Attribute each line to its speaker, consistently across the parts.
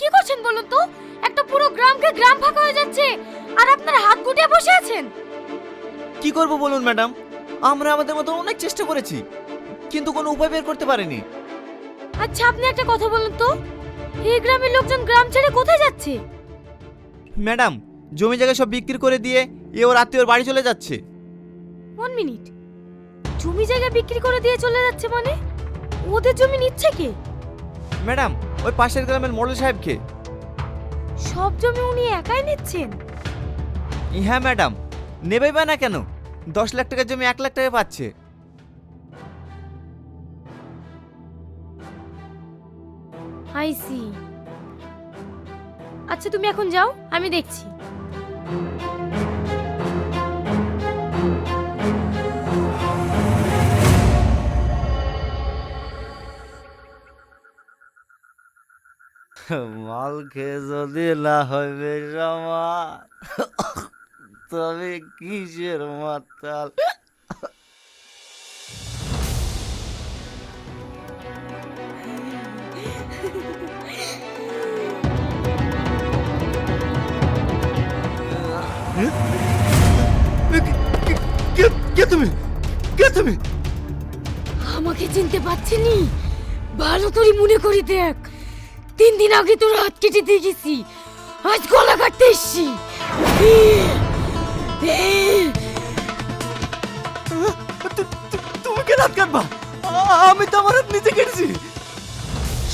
Speaker 1: কি করছেন বলুন তো? একটা পুরো গ্রাম ফাঁকা হয়ে যাচ্ছে আর আপনারা হাত গুটিয়ে বসে আছেন।
Speaker 2: কি করব বলুন ম্যাডাম, আমরা আমাদের মতো অনেক চেষ্টা করেছি, কিন্তু কোনো উপায় বের করতে পারিনি।
Speaker 1: আচ্ছা আপনি একটা কথা বলুন তো, এই গ্রামের লোকজন গ্রাম ছেড়ে কোথায় যাচ্ছে?
Speaker 2: ম্যাডাম, জমি জায়গা সব বিক্রি করে দিয়ে ওর আত্মীয়র বাড়ি চলে যাচ্ছে।
Speaker 1: 1 মিনিট, জমি জায়গা বিক্রি করে দিয়ে চলে যাচ্ছে মানে? ওদের জমি নিচ্ছে কে?
Speaker 2: ম্যাডাম, ওই পাশের গ্রামের মোড়ল সাহেবকে।
Speaker 1: সব জমি উনি একাই নিচ্ছেন?
Speaker 2: হ্যাঁ ম্যাডাম, নেবেই বা না কেন? 10 লাখ টাকার জমি 1 লাখ টাকা পাচ্ছে।
Speaker 1: I see. আচ্ছা তুমি এখন যাও, আমি দেখছি।
Speaker 2: মাল খেয়ে যদি না হয় বেশমা, তবে কিসের মাতাল? কে তুমি? কে তুমি?
Speaker 1: আমাকে চিনতে পারছিনি? ভালো করে মনে করে দেখ, 3 দিন আগে তোর হাত কেটে দিয়ে গেছি, আজ গলা কাটতে এসছি।
Speaker 2: তুমি কে রাত কাটবা? আমি তো আমার হাত নিজে কেটেছি।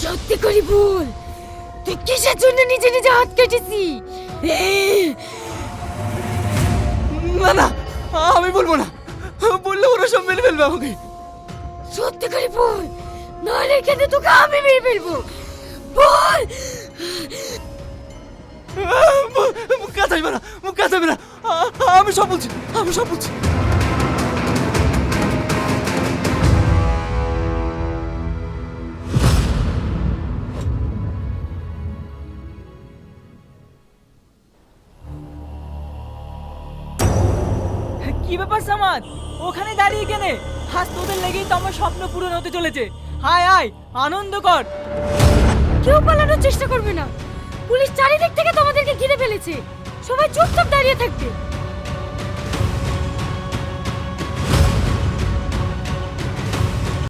Speaker 1: সত্যি করে বল, তুই কিসের জন্য নিজে নিজে হাত কেটেছি?
Speaker 2: না না, আমি বলবো না, বললে ওরা সব মেরে ফেলবে আমাকে।
Speaker 1: সত্যি করে বল, নাহলে এখানে তোকে আমি মেরে ফেলবো। বল।
Speaker 2: মুখ কাঁচাইবে না, মুখ কাঁচাইবে না, আমি সব বলছি, আমি সব বলছি।
Speaker 3: কি ব্যাপার সামাদ, ওখানে দাঁড়িয়ে কেনে? আজ তোদের লেগেই তো আমার স্বপ্ন পূরণ হতে চলেছে। হায় আয়, আনন্দ কর।
Speaker 1: কেউ পালানোর চেষ্টা করবে না, পুলিশ চারিদিক থেকে তোমাদেরকে ঘিরে ফেলেছে। সবাই চুপচাপ দাঁড়িয়ে থাকবে।